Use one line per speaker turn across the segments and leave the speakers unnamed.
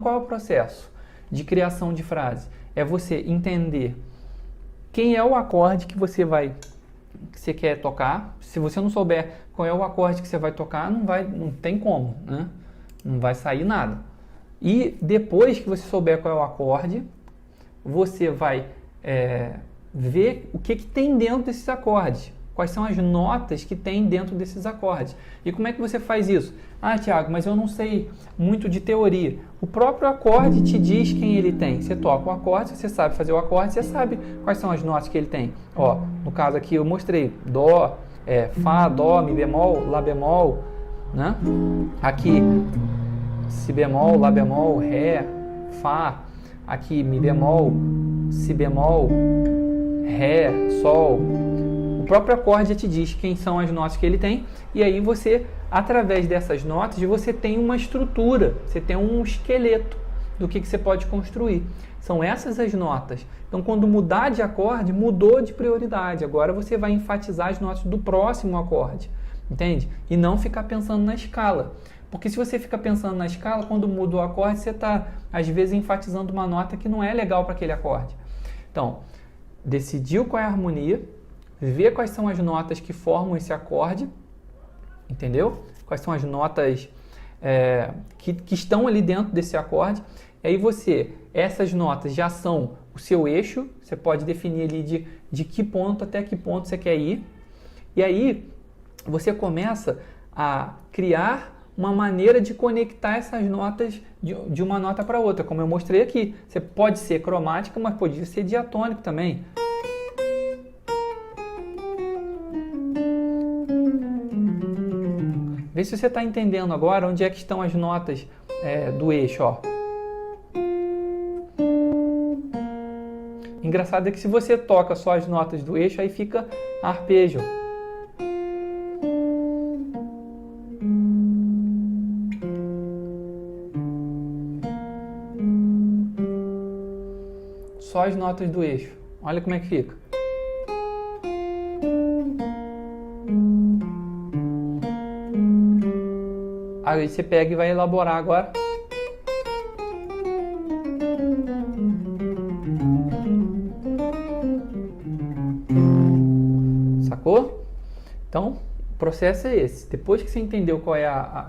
qual é o processo de criação de frase? É você entender quem é o acorde que você quer tocar. Se você não souber qual é o acorde que você vai tocar, não tem como, né? Não vai sair nada. E depois que você souber qual é o acorde, você vai ver o que tem dentro desses acordes. Quais são as notas que tem dentro desses acordes. E como é que você faz isso? Ah, Thiago, mas eu não sei muito de teoria. O próprio acorde te diz quem ele tem. Você toca o acorde, você sabe fazer o acorde, você sabe quais são as notas que ele tem. Ó, no caso aqui eu mostrei Dó, Fá, Dó, Mi bemol, Lá bemol, né? Aqui Si bemol, Lá bemol, Ré, Fá. Aqui Mi bemol, Si bemol, Ré, Sol. O próprio acorde te diz quem são as notas que ele tem, e aí você, através dessas notas, você tem uma estrutura, você tem um esqueleto do que você pode construir. São essas as notas. Então, quando mudar de acorde, mudou de prioridade. Agora você vai enfatizar as notas do próximo acorde, entende? E não ficar pensando na escala. Porque se você fica pensando na escala, quando muda o acorde, você está, às vezes, enfatizando uma nota que não é legal para aquele acorde. Então, decidiu qual é a harmonia, ver quais são as notas que formam esse acorde, entendeu? Quais são as notas que estão ali dentro desse acorde. E aí essas notas já são o seu eixo, você pode definir ali de que ponto até que ponto você quer ir. E aí você começa a criar uma maneira de conectar essas notas de uma nota para outra, como eu mostrei aqui. Você pode ser cromática, mas pode ser diatônico também. Vê se você está entendendo agora onde é que estão as notas do eixo. Ó. Engraçado é que se você toca só as notas do eixo, aí fica arpejo. Só as notas do eixo. Olha como é que fica. Aí você pega e vai elaborar agora. Sacou? Então, o processo é esse. Depois que você entendeu qual é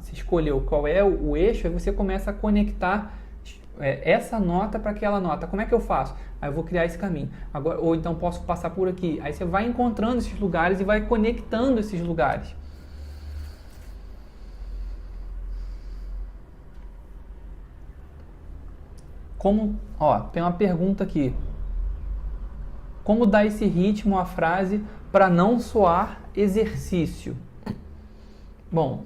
você escolheu qual é o eixo, aí você começa a conectar essa nota para aquela nota. Como é que eu faço? Aí eu vou criar esse caminho. Agora, ou então posso passar por aqui. Aí você vai encontrando esses lugares e vai conectando esses lugares. Tem uma pergunta aqui. Como dar esse ritmo à frase para não soar exercício? Bom,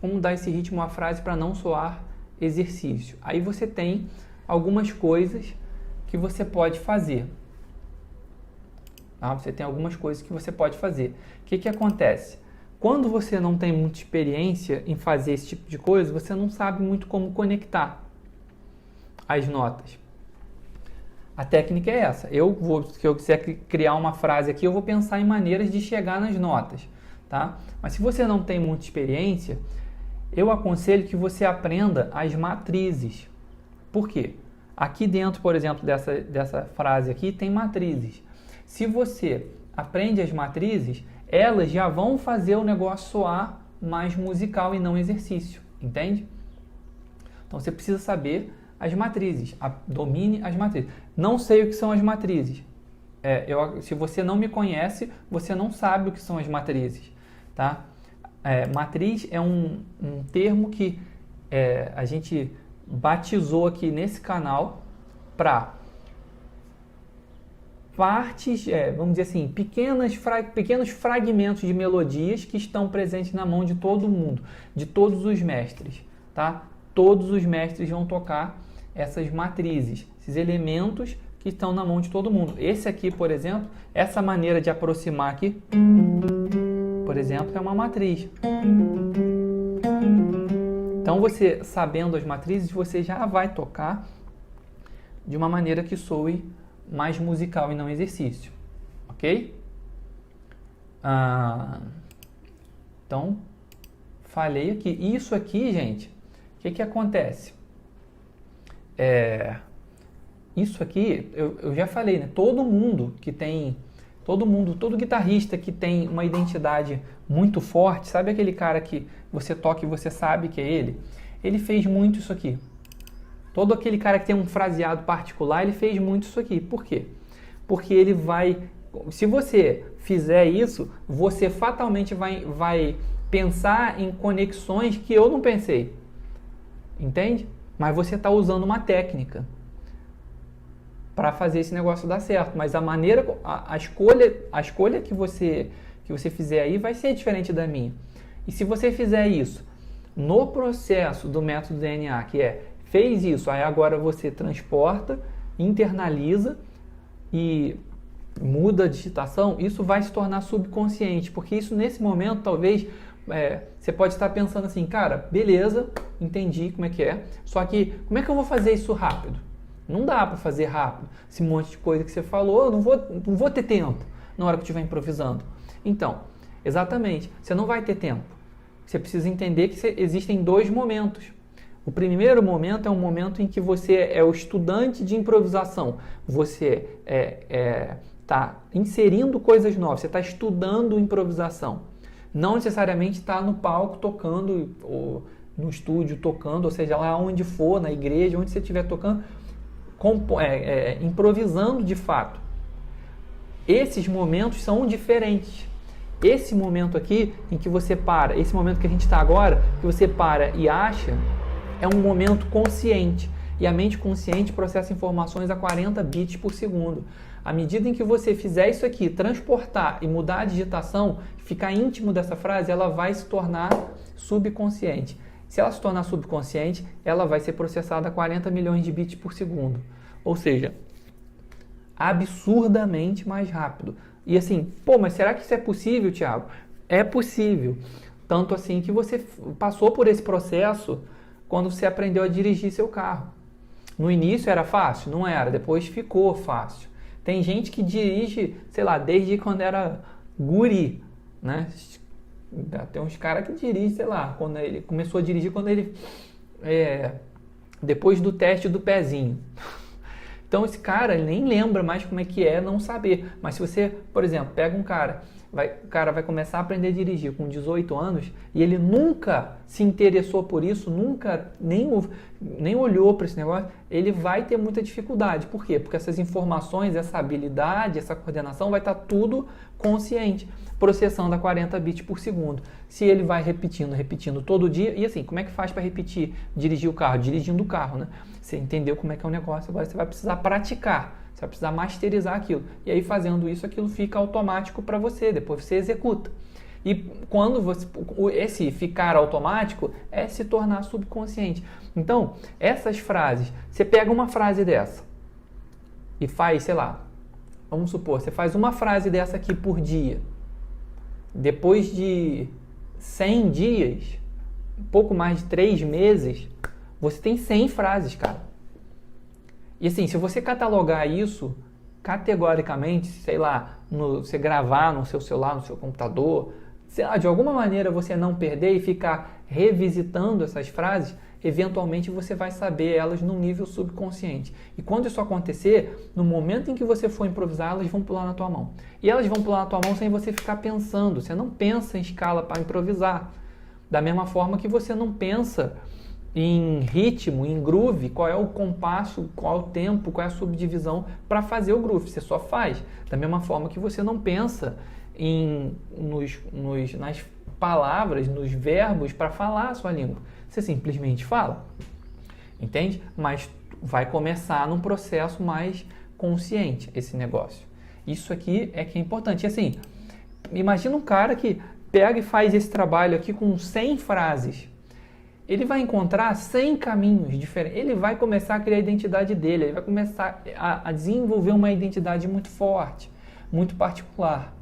como dar esse ritmo à frase para não soar exercício? Aí você tem algumas coisas que você pode fazer. Tá? Você tem algumas coisas que você pode fazer. O que acontece? Quando você não tem muita experiência em fazer esse tipo de coisa, você não sabe muito como conectar as notas. A técnica é essa. Se eu quiser criar uma frase aqui, eu vou pensar em maneiras de chegar nas notas, tá? Mas se você não tem muita experiência, eu aconselho que você aprenda as matrizes. Por quê? Aqui dentro, por exemplo, dessa frase aqui, tem matrizes. Se você aprende as matrizes, elas já vão fazer o negócio soar mais musical e não exercício, entende? Então você precisa saber as matrizes, domine as matrizes. Não sei o que são as matrizes. Se você não me conhece, você não sabe o que são as matrizes, tá? Matriz é um termo que a gente batizou aqui nesse canal para partes, vamos dizer assim, pequenos fragmentos de melodias que estão presentes na mão de todo mundo, de todos os mestres, tá? Todos os mestres vão tocar essas matrizes, esses elementos que estão na mão de todo mundo. Esse aqui, por exemplo, essa maneira de aproximar aqui, por exemplo, é uma matriz. Então, você sabendo as matrizes, você já vai tocar de uma maneira que soe mais musical e não exercício, ok? Então, falei aqui. Isso aqui, gente, o que acontece? Isso aqui, eu já falei, né? Todo guitarrista que tem uma identidade muito forte, sabe aquele cara que você toca e você sabe que é ele? Ele fez muito isso aqui. Todo aquele cara que tem um fraseado particular, ele fez muito isso aqui. Por quê? Porque ele vai... Se você fizer isso, você fatalmente vai pensar em conexões que eu não pensei. Entende? Mas você está usando uma técnica para fazer esse negócio dar certo. Mas a maneira, a escolha que você fizer aí vai ser diferente da minha. E se você fizer isso no processo do método DNA, que fez isso, aí agora você transporta, internaliza e muda a digitação, isso vai se tornar subconsciente, porque isso nesse momento talvez você pode estar pensando assim, cara, beleza, entendi como é que é, só que como é que eu vou fazer isso rápido? Não dá para fazer rápido. Esse monte de coisa que você falou, eu não vou ter tempo na hora que eu estiver improvisando. Então, exatamente, você não vai ter tempo. Você precisa entender que existem dois momentos. O primeiro momento é um momento em que você é o estudante de improvisação. Você está inserindo coisas novas, você está estudando improvisação. Não necessariamente está no palco tocando, ou no estúdio tocando, ou seja, lá onde for, na igreja, onde você estiver tocando, improvisando de fato. Esses momentos são diferentes. Esse momento aqui em que você para, esse momento que a gente está agora, que você para e acha, é um momento consciente. E a mente consciente processa informações a 40 bits por segundo. À medida em que você fizer isso aqui, transportar e mudar a digitação, ficar íntimo dessa frase, ela vai se tornar subconsciente. Se ela se tornar subconsciente, ela vai ser processada a 40 milhões de bits por segundo. Ou seja, absurdamente mais rápido. E assim, mas será que isso é possível, Thiago? É possível. Tanto assim que você passou por esse processo quando você aprendeu a dirigir seu carro. No início era fácil? Não era. Depois ficou fácil. Tem gente que dirige, sei lá, desde quando era guri, né? Tem uns caras que dirigem, sei lá, quando ele começou a dirigir depois do teste do pezinho. Então esse cara, ele nem lembra mais como é que é não saber. Mas se você, por exemplo, pega um cara, o cara vai começar a aprender a dirigir com 18 anos e ele nunca se interessou por isso, nunca nem olhou para esse negócio, ele vai ter muita dificuldade. Por quê? Porque essas informações, essa habilidade, essa coordenação vai estar tudo consciente, processando a 40 bits por segundo. Se ele vai repetindo todo dia, e assim, como é que faz para repetir, dirigir o carro? Dirigindo o carro, né? Você entendeu como é que é o negócio, agora você vai precisar praticar, você vai precisar masterizar aquilo. E aí fazendo isso, aquilo fica automático para você, depois você executa. E quando esse ficar automático é se tornar subconsciente. Então, essas frases, você pega uma frase dessa e faz, sei lá, vamos supor, você faz uma frase dessa aqui por dia. Depois de 100 dias, um pouco mais de 3 meses, você tem 100 frases, cara. E assim, se você catalogar isso categoricamente, sei lá, você gravar no seu celular, no seu computador, sei lá, de alguma maneira você não perder e ficar revisitando essas frases, eventualmente você vai saber elas num nível subconsciente. E quando isso acontecer, no momento em que você for improvisar, elas vão pular na tua mão. E elas vão pular na tua mão sem você ficar pensando. Você não pensa em escala para improvisar. Da mesma forma que você não pensa em ritmo, em groove, qual é o compasso, qual é o tempo, qual é a subdivisão para fazer o groove. Você só faz. Da mesma forma que você não pensa nas palavras, nos verbos para falar a sua língua. Você simplesmente fala. Entende? Mas vai começar num processo mais consciente esse negócio. Isso aqui é que é importante. E assim, imagina um cara que pega e faz esse trabalho aqui com 100 frases. Ele vai encontrar 100 caminhos diferentes. Ele vai começar a criar a identidade dele. Ele vai começar a desenvolver uma identidade muito forte, muito particular.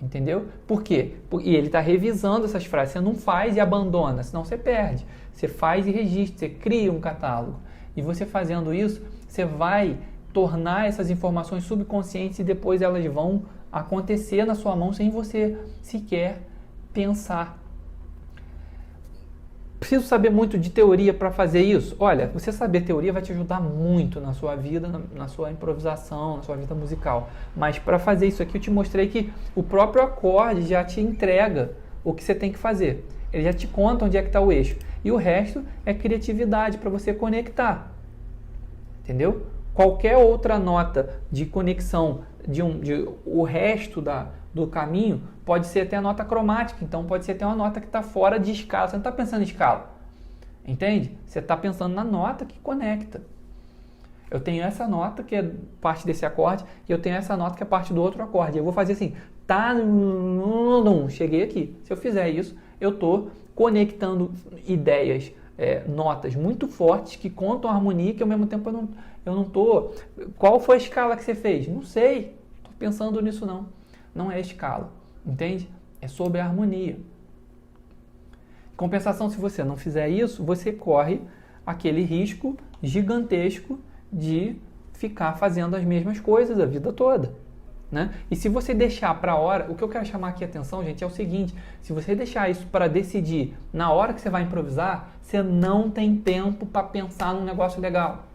Entendeu? Por quê? E ele está revisando essas frases. Você não faz e abandona, senão você perde. Você faz e registra, você cria um catálogo. E você fazendo isso, você vai tornar essas informações subconscientes e depois elas vão acontecer na sua mão sem você sequer pensar. preciso saber muito de teoria para fazer isso? Olha, você saber teoria vai te ajudar muito na sua vida, na sua improvisação, na sua vida musical. Mas para fazer isso aqui, eu te mostrei que o próprio acorde já te entrega o que você tem que fazer. Ele já te conta onde é que está o eixo. E o resto é criatividade para você conectar. Entendeu? Qualquer outra nota de conexão o resto do caminho pode ser até a nota cromática. Então pode ser até uma nota que está fora de escala. Você não está pensando em escala. Entende? Você está pensando na nota que conecta. Eu tenho essa nota que é parte desse acorde e eu tenho essa nota que é parte do outro acorde. Eu vou fazer assim, tá, cheguei aqui. Se eu fizer isso, eu estou conectando ideias, notas muito fortes que contam a harmonia, que ao mesmo tempo eu não estou... Qual foi a escala que você fez? Não sei. Estou pensando nisso não. Não é escala. Entende? É sobre a harmonia. Compensação, se você não fizer isso, você corre aquele risco gigantesco de ficar fazendo as mesmas coisas a vida toda, né? E se você deixar para a hora, o que eu quero chamar aqui a atenção, gente, é o seguinte: se você deixar isso para decidir na hora que você vai improvisar, você não tem tempo para pensar num negócio legal.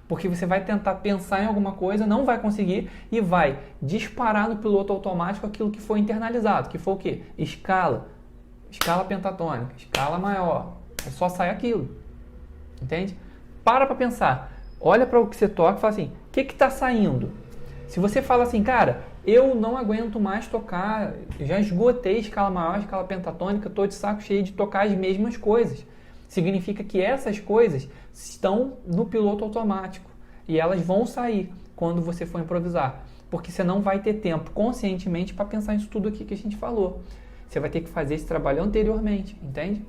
Porque você vai tentar pensar em alguma coisa, não vai conseguir e vai disparar no piloto automático aquilo que foi internalizado, que foi o quê? Escala pentatônica, escala maior, só sai aquilo, entende? Para pensar, olha para o que você toca e fala assim, o que está saindo? Se você fala assim, cara, eu não aguento mais tocar, já esgotei escala maior, escala pentatônica, estou de saco cheio de tocar as mesmas coisas. Significa que essas coisas estão no piloto automático e elas vão sair quando você for improvisar, porque você não vai ter tempo conscientemente para pensar nisso tudo aqui que a gente falou. Você vai ter que fazer esse trabalho anteriormente, entende?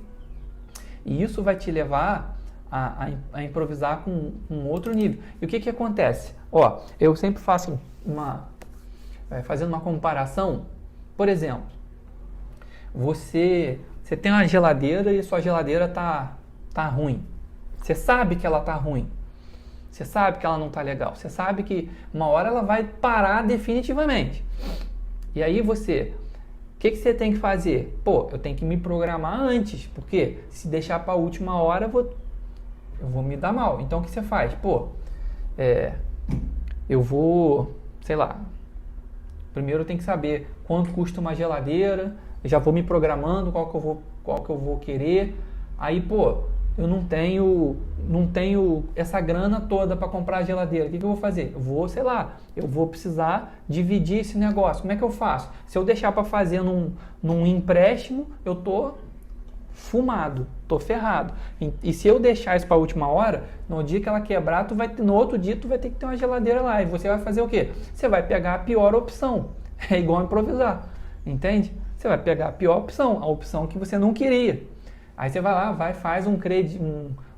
E isso vai te levar a improvisar com um outro nível. E o que acontece? Ó, eu sempre faço fazendo uma comparação. Por exemplo, você tem uma geladeira e sua geladeira tá ruim. Você sabe que ela tá ruim. Você sabe que ela não tá legal. Você sabe que uma hora ela vai parar definitivamente. E aí o que você tem que fazer? Pô, eu tenho que me programar antes, porque se deixar para a última hora eu vou me dar mal. Então o que você faz? Pô, eu vou, sei lá, primeiro eu tenho que saber quanto custa uma geladeira, eu já vou me programando qual que eu vou querer. Aí, pô, eu não tenho essa grana toda para comprar a geladeira. O que eu vou fazer? Eu vou precisar dividir esse negócio. Como é que eu faço? Se eu deixar para fazer num empréstimo, eu tô fumado, tô ferrado. E se eu deixar isso para a última hora, no dia que ela quebrar, no outro dia tu vai ter que ter uma geladeira lá. E você vai fazer o quê? Você vai pegar a pior opção. É igual improvisar, entende? Você vai pegar a pior opção, a opção que você não queria. Aí você vai lá, faz um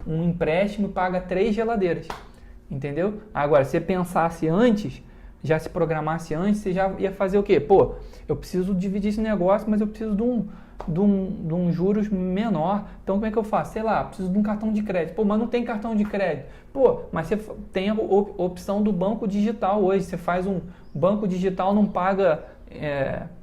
empréstimo e paga 3 geladeiras, entendeu? Agora, se você pensasse antes, já se programasse antes, você já ia fazer o quê? Pô, eu preciso dividir esse negócio, mas eu preciso de um juros menor. Então, como é que eu faço? Sei lá, preciso de um cartão de crédito. Pô, mas não tem cartão de crédito. Pô, mas você tem a opção do banco digital hoje. Você faz um banco digital, não paga...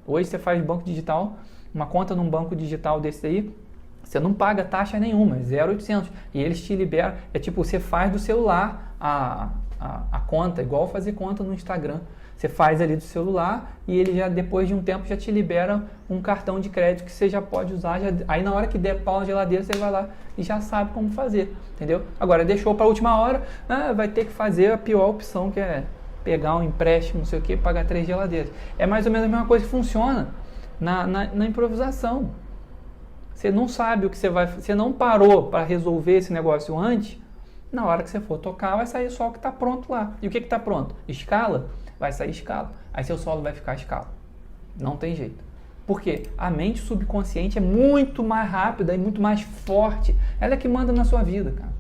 hoje você faz banco digital, uma conta num banco digital desse aí, você não paga taxa nenhuma, 0,800. E eles te liberam, você faz do celular a conta, igual fazer conta no Instagram. Você faz ali do celular e ele já, depois de um tempo, já te libera um cartão de crédito que você já pode usar. Aí na hora que der pau na geladeira, você vai lá e já sabe como fazer, entendeu? Agora, deixou para a última hora, vai ter que fazer a pior opção, que é pegar um empréstimo, não sei o que, pagar 3 geladeiras. É mais ou menos a mesma coisa que funciona na improvisação. Você não sabe o que você não parou para resolver esse negócio antes, na hora que você for tocar, vai sair só o que está pronto lá. E o que está pronto? Escala? Vai sair escala. Aí seu solo vai ficar escala. Não tem jeito. Por quê? A mente subconsciente é muito mais rápida e muito mais forte. Ela é que manda na sua vida, cara.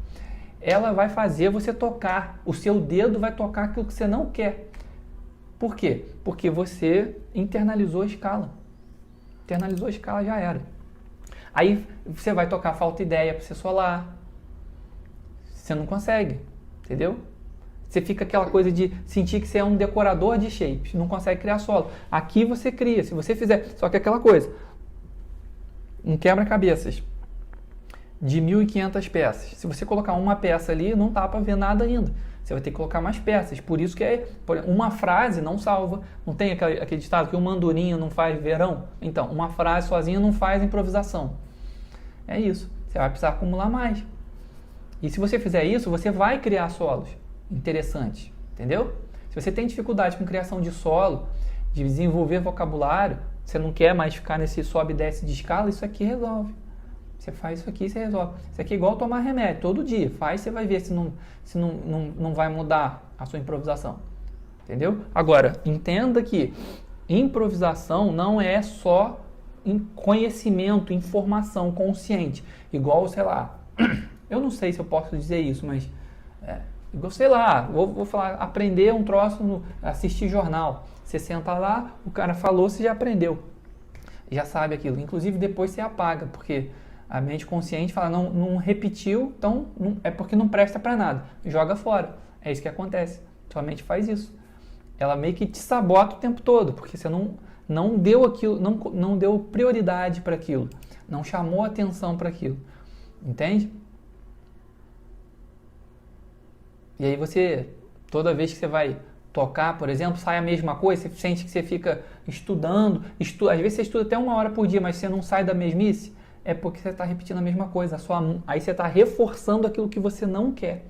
Ela vai fazer você tocar. O seu dedo vai tocar aquilo que você não quer. Por quê? Porque você internalizou a escala. Internalizou a escala, já era. Aí você vai tocar falta ideia para você solar. Você não consegue, entendeu? Você fica aquela coisa de sentir que você é um decorador de shapes, não consegue criar solo. Aqui você cria, se você fizer, só que aquela coisa, um quebra-cabeças. de 1.500 peças. Se você colocar uma peça ali, não dá para ver nada ainda. Você vai ter que colocar mais peças. Por isso que uma frase não salva. Não tem aquele ditado que uma andorinha não faz verão? Então, uma frase sozinha não faz improvisação. É isso. Você vai precisar acumular mais. E se você fizer isso, você vai criar solos interessantes. Entendeu? Se você tem dificuldade com criação de solo, de desenvolver vocabulário, você não quer mais ficar nesse sobe e desce de escala, isso aqui resolve. Você faz isso aqui e você resolve. Isso aqui é igual tomar remédio, todo dia. Faz, você vai ver se não vai mudar a sua improvisação. Entendeu? Agora, entenda que improvisação não é só conhecimento, informação consciente. Igual, sei lá, eu não sei se eu posso dizer isso, mas igual, sei lá, vou falar, aprender um troço, assistir jornal. Você senta lá, o cara falou, você já aprendeu. Já sabe aquilo. Inclusive, depois você apaga, porque a mente consciente fala, não repetiu, então é porque não presta para nada. Joga fora. É isso que acontece. Sua mente faz isso. Ela meio que te sabota o tempo todo, porque você não deu aquilo, não deu prioridade para aquilo. Não chamou atenção para aquilo. Entende? E aí você, toda vez que você vai tocar, por exemplo, sai a mesma coisa, você sente que você fica estudando, às vezes você estuda até 1 hora por dia, mas você não sai da mesmice, é porque você está repetindo a mesma coisa. Aí você está reforçando aquilo que você não quer.